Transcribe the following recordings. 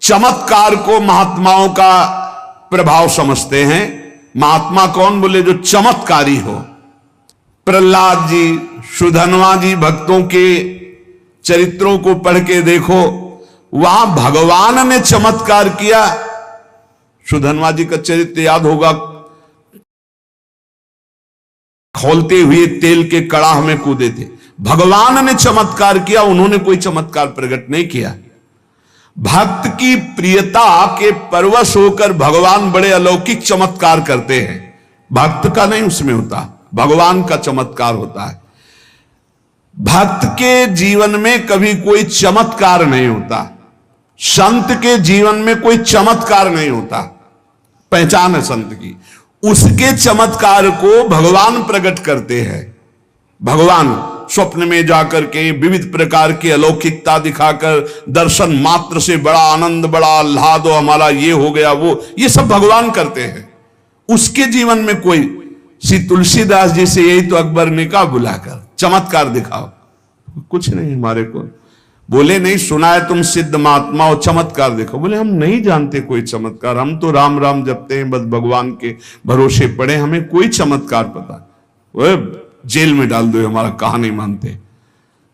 चमत्कार को महात्माओं का प्रभाव समझते हैं। महात्मा कौन? बोले जो चमत्कारी हो। प्रहलाद जी, सुधन्वा जी, भक्तों के चरित्रों को पढ़ के देखो, वहां भगवान ने चमत्कार किया। सुधन्वा जी का चरित्र याद होगा, खोलते हुए तेल के कड़ाह में कूदे थे। भगवान ने चमत्कार किया, उन्होंने कोई चमत्कार प्रकट नहीं किया। भक्त की प्रियता के परवश होकर भगवान बड़े अलौकिक चमत्कार करते हैं। भक्त का नहीं उसमें होता, भगवान का चमत्कार होता है। भक्त के जीवन में कभी कोई चमत्कार नहीं होता, संत के जीवन में कोई चमत्कार नहीं होता। पहचान है संत की, उसके चमत्कार को भगवान प्रकट करते हैं। भगवान स्वप्न में जाकर के विविध प्रकार की अलौकिकता दिखाकर दर्शन मात्र से बड़ा आनंद, बड़ा आह्लाद, हमारा ये हो गया, वो, ये सब भगवान करते हैं। उसके जीवन में कोई, श्री तुलसीदास जी से यही तो अकबर ने कहा, बुलाकर चमत्कार दिखाओ। कुछ नहीं हमारे को, बोले नहीं सुना है तुम सिद्ध महात्मा और चमत्कार देखो। बोले हम नहीं जानते कोई चमत्कार, हम तो राम राम जपते हैं, बस भगवान के भरोसे पड़े, हमें कोई चमत्कार पता। वो जेल में डाल दो, हमारा कहा नहीं मानते।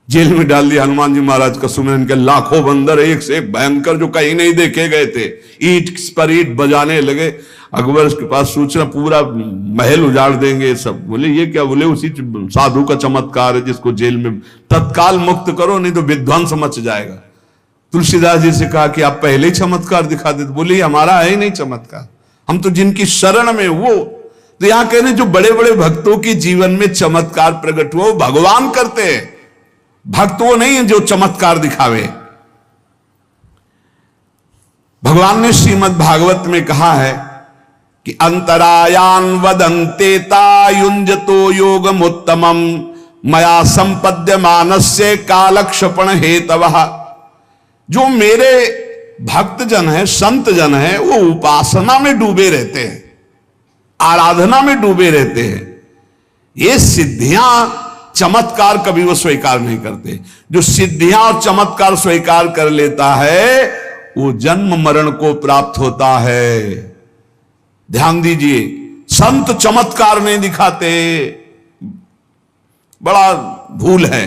जेल में डाल दिया। हनुमान जी महाराज का सुमिरन के लाखों बंदर एक से एक भयंकर जो कहीं नहीं देखे गए थे, ईट पर ईट बजाने लगे। अकबर के पास सूचना, पूरा महल उजाड़ देंगे सब। बोले ये क्या? बोले उसी साधु का चमत्कार है जिसको जेल में तत्काल मुक्त करो, नहीं तो विध्वंस मच जाएगा। तुलसीदास जी से कहा कि आप पहले ही चमत्कार दिखा देते। बोले हमारा है ही नहीं चमत्कार, हम तो जिनकी शरण में वो। तो यहां कहने जो बड़े बड़े भक्तों के जीवन में चमत्कार प्रकट हुआ, वो भगवान करते हैं, भक्त वो नहीं है जो चमत्कार दिखावे। भगवान ने श्रीमद् भागवत में कहा है कि अंतरायान वदन्ते तायुंजतो योगमुत्तमं मया संपद्य मानस्य कालक्षपण हेतवः। जो मेरे भक्त जन है, संत जन है, वो उपासना में डूबे रहते हैं, आराधना में डूबे रहते हैं। ये सिद्धियां चमत्कार कभी वो स्वीकार नहीं करते। जो सिद्धियां और चमत्कार स्वीकार कर लेता है वो जन्म मरण को प्राप्त होता है। ध्यान दीजिए, संत चमत्कार नहीं दिखाते, बड़ा भूल है।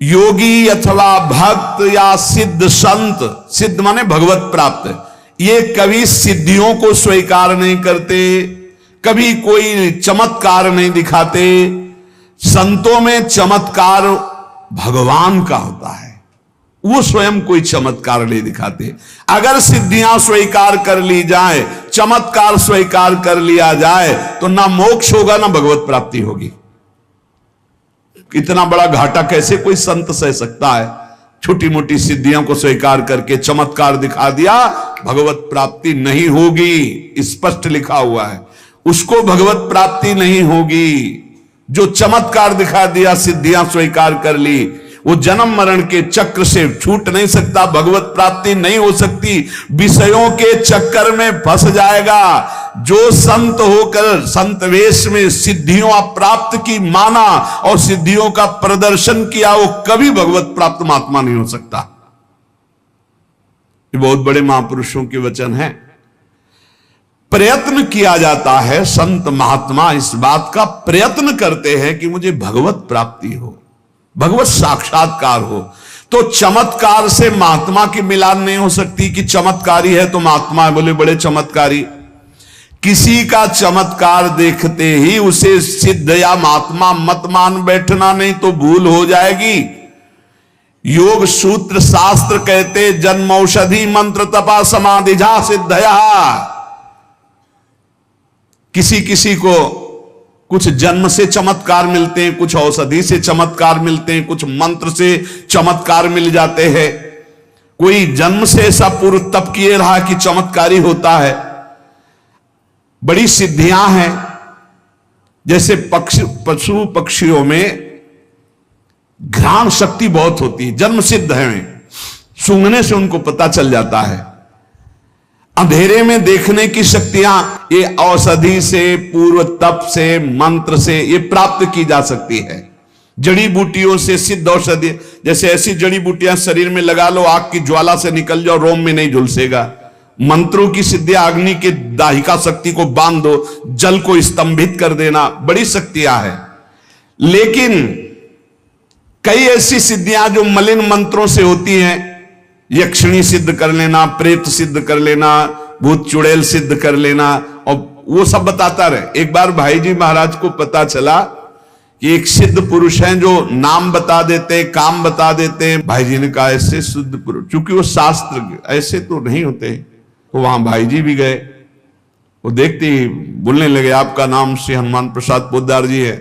योगी अथवा भक्त या सिद्ध संत, सिद्ध माने भगवत प्राप्त, ये कभी सिद्धियों को स्वीकार नहीं करते, कभी कोई चमत्कार नहीं दिखाते। संतों में चमत्कार भगवान का होता है, वो स्वयं कोई चमत्कार नहीं दिखाते। अगर सिद्धियां स्वीकार कर ली जाए, चमत्कार स्वीकार कर लिया जाए, तो ना मोक्ष होगा ना भगवत प्राप्ति होगी। इतना बड़ा घाटा कैसे कोई संत सह सकता है? छोटी मोटी सिद्धियों को स्वीकार करके चमत्कार दिखा दिया, भगवत प्राप्ति नहीं होगी, स्पष्ट लिखा हुआ है, उसको भगवत प्राप्ति नहीं होगी। जो चमत्कार दिखा दिया, सिद्धियां स्वीकार कर ली, वो जन्म मरण के चक्र से छूट नहीं सकता, भगवत प्राप्ति नहीं हो सकती, विषयों के चक्कर में फंस जाएगा। जो संत होकर संत वेश में सिद्धियों प्राप्त की माना और सिद्धियों का प्रदर्शन किया, वो कभी भगवत प्राप्त महात्मा नहीं हो सकता। ये बहुत बड़े महापुरुषों के वचन हैं। प्रयत्न किया जाता है, संत महात्मा इस बात का प्रयत्न करते हैं कि मुझे भगवत प्राप्ति हो, भगवत साक्षात्कार हो। तो चमत्कार से महात्मा की मिलान नहीं हो सकती कि चमत्कारी है तो महात्मा है। बोले बड़े चमत्कारी, किसी का चमत्कार देखते ही उसे सिद्ध या महात्मा मत मान बैठना, नहीं तो भूल हो जाएगी। योग सूत्र शास्त्र कहते जन्म औषधि मंत्र तपा समाधि जा सिद्धया। किसी किसी को कुछ जन्म से चमत्कार मिलते हैं, कुछ औषधि से चमत्कार मिलते हैं, कुछ मंत्र से चमत्कार मिल जाते हैं। कोई जन्म से ऐसा पूर्व तप किए रहा कि चमत्कारी होता है। बड़ी सिद्धियां हैं, जैसे पशु पक्षियों में घ्राण शक्ति बहुत होती है, जन्म सिद्ध है, सूंघने से उनको पता चल जाता है। अंधेरे में देखने की शक्तियां ये औषधि से, पूर्व तप से, मंत्र से ये प्राप्त की जा सकती है। जड़ी बूटियों से सिद्ध औषधि, जैसे ऐसी जड़ी बूटियां शरीर में लगा लो, आग की ज्वाला से निकल जाओ, रोम में नहीं झुलसेगा। मंत्रों की सिद्धियां, अग्नि के दाहिका शक्ति को बांध दो, जल को स्तंभित कर देना, बड़ी शक्तियां हैं। लेकिन कई ऐसी सिद्धियां जो मलिन मंत्रों से होती हैं, यक्षिणी सिद्ध कर लेना, प्रेत सिद्ध कर लेना, भूत चुड़ैल सिद्ध कर लेना, और वो सब बताता रहे। एक बार भाई जी महाराज को पता चला कि एक सिद्ध पुरुष हैं जो नाम बता देते, काम बता देते हैं। भाई जी ने कहा ऐसे सिद्ध पुरुष, चूंकि वो शास्त्र ऐसे तो नहीं होते, तो वहां भाई जी भी गए। वो देखते ही बोलने लगे, आपका नाम श्री हनुमान प्रसाद पोद्दार जी है,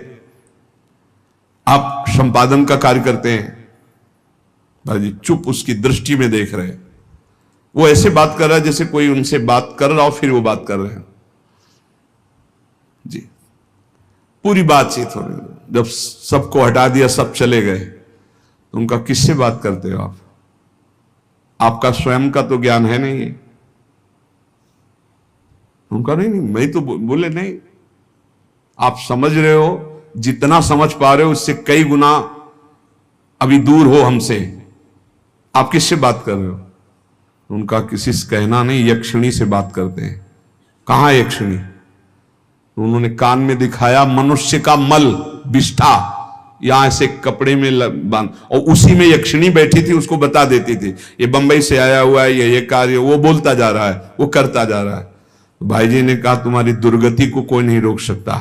आप संपादन का कार्य करते हैं। भाई जी चुप उसकी दृष्टि में देख रहे। वो ऐसे बात कर रहा है जैसे कोई उनसे बात कर रहा हो, फिर वो बात कर रहे हैं जी। पूरी बातचीत हो रही, जब सबको हटा दिया, सब चले गए, तो उनका किससे बात करते हो आप? आपका स्वयं का तो ज्ञान है नहीं। उनका नहीं, मैं तो बोले नहीं, आप समझ रहे हो, जितना समझ पा रहे हो उससे कई गुना अभी दूर हो हमसे, आप किससे बात कर रहे हो? उनका किसी से कहना नहीं, यक्षिणी से बात करते हैं। कहां यक्षिणी? उन्होंने कान में दिखाया, मनुष्य का मल, विष्ठा, यहां ऐसे कपड़े में बांध, और उसी में यक्षिणी बैठी थी, उसको बता देती थी ये बंबई से आया हुआ है, ये कार्य, वो बोलता जा रहा है, वो करता जा रहा है। तो भाई जी ने कहा तुम्हारी दुर्गति को कोई नहीं रोक सकता,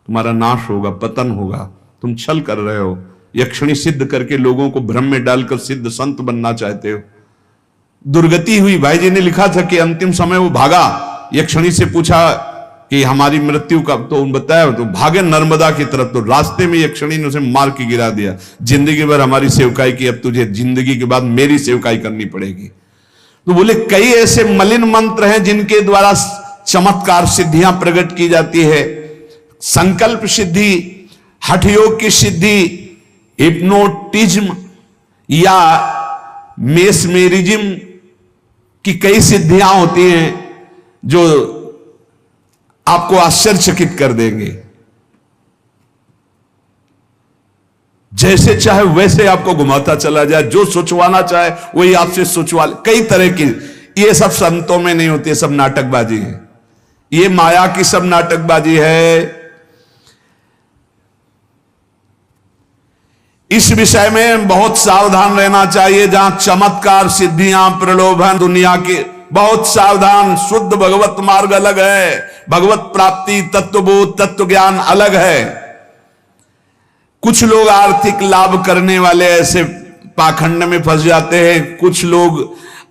तुम्हारा नाश होगा, पतन होगा, तुम छल कर रहे हो, यक्षिणी सिद्ध करके लोगों को भ्रम में डालकर सिद्ध संत बनना चाहते हो। दुर्गति हुई। भाई जी ने लिखा था कि अंतिम समय वो भागा, यक्षिणी से पूछा कि हमारी मृत्यु का, तो बताया, तो भागे नर्मदा की तरफ, तो रास्ते में यक्षिणी ने उसे मार के गिरा दिया। जिंदगी भर हमारी सेवकाई की, अब तुझे जिंदगी के बाद मेरी सेवकाई करनी पड़ेगी। तो बोले कई ऐसे मलिन मंत्र हैं जिनके द्वारा चमत्कार सिद्धियां प्रकट की जाती है। संकल्प सिद्धि, हठ योग की सिद्धि, हिप्नोटिज्म या मेस्मेरिज्म की कई सिद्धियां होती हैं जो आपको आश्चर्यचकित कर देंगे। जैसे चाहे वैसे आपको घुमाता चला जाए, जो सोचवाना चाहे वही आपसे सोचवा ले। कई तरह की, ये सब संतों में नहीं होती, सब नाटकबाजी है, ये माया की सब नाटकबाजी है। इस विषय में बहुत सावधान रहना चाहिए। जहां चमत्कार, सिद्धियां, प्रलोभन, दुनिया के, बहुत सावधान। शुद्ध भगवत मार्ग अलग है, भगवत प्राप्ति, तत्वबोध, तत्व ज्ञान अलग है। कुछ लोग आर्थिक लाभ करने वाले ऐसे पाखंड में फंस जाते हैं, कुछ लोग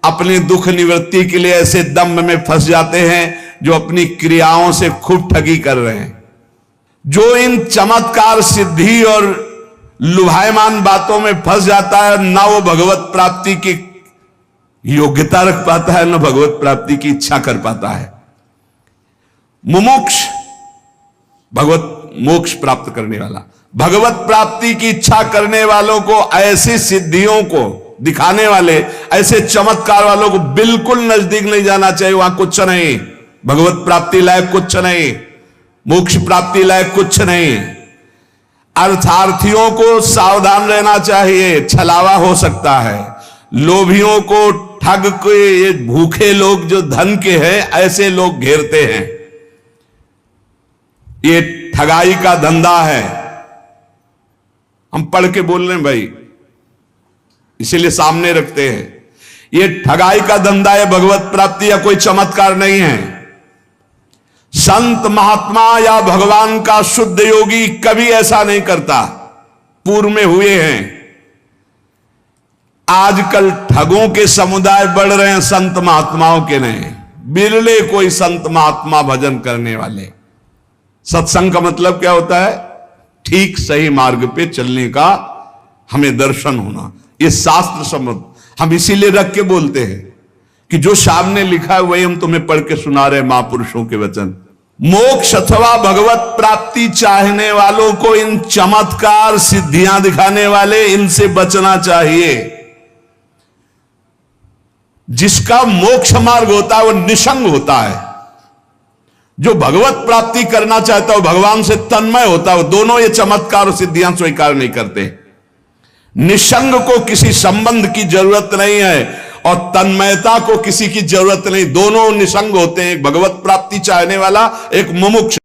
अपने दुख निवृत्ति के लिए ऐसे दम्भ में फंस जाते हैं जो अपनी क्रियाओं से खूब ठगी कर रहे हैं। जो इन चमत्कार, सिद्धि और लुभायमान बातों में फंस जाता है, ना वो भगवत प्राप्ति की योग्यता रख पाता है, न भगवत प्राप्ति की इच्छा कर पाता है। मुमुक्ष, भगवत मोक्ष प्राप्त करने वाला, भगवत प्राप्ति की इच्छा करने वालों को ऐसी सिद्धियों को दिखाने वाले, ऐसे चमत्कार वालों को बिल्कुल नजदीक नहीं जाना चाहिए। वहां कुछ नहीं, भगवत प्राप्ति लायक कुछ नहीं, मोक्ष प्राप्ति लायक कुछ नहीं। अर्थार्थियों को सावधान रहना चाहिए, छलावा हो सकता है। लोभियों को, ठग के, ये भूखे लोग जो धन के हैं, ऐसे लोग घेरते हैं। ये ठगाई का धंधा है। हम पढ़ के बोल रहे हैं भाई, इसीलिए सामने रखते हैं। ये ठगाई का धंधा है, भगवत प्राप्ति या कोई चमत्कार नहीं है। संत महात्मा या भगवान का शुद्ध योगी कभी ऐसा नहीं करता, पूर्व में हुए हैं। आजकल ठगों के समुदाय बढ़ रहे हैं, संत महात्माओं के नहीं। बिरले कोई संत महात्मा भजन करने वाले। सत्संग का मतलब क्या होता है? ठीक सही मार्ग पे चलने का हमें दर्शन होना। ये शास्त्र समझ, हम इसीलिए रख के बोलते हैं कि जो सामने लिखा है वही हम तुम्हें पढ़ के सुना रहे महापुरुषों के वचन। मोक्ष अथवा भगवत प्राप्ति चाहने वालों को इन चमत्कार, सिद्धियां दिखाने वाले, इनसे बचना चाहिए। जिसका मोक्ष मार्ग होता है वो निसंग होता है। जो भगवत प्राप्ति करना चाहता है, भगवान से तन्मय होता है, दोनों ये चमत्कार और सिद्धियां स्वीकार नहीं करते। निसंग को किसी संबंध की जरूरत नहीं है और तन्मयता को किसी की जरूरत नहीं, दोनों निसंग होते हैं। एक भगवत प्राप्ति चाहने वाला, एक मुमुक्ष।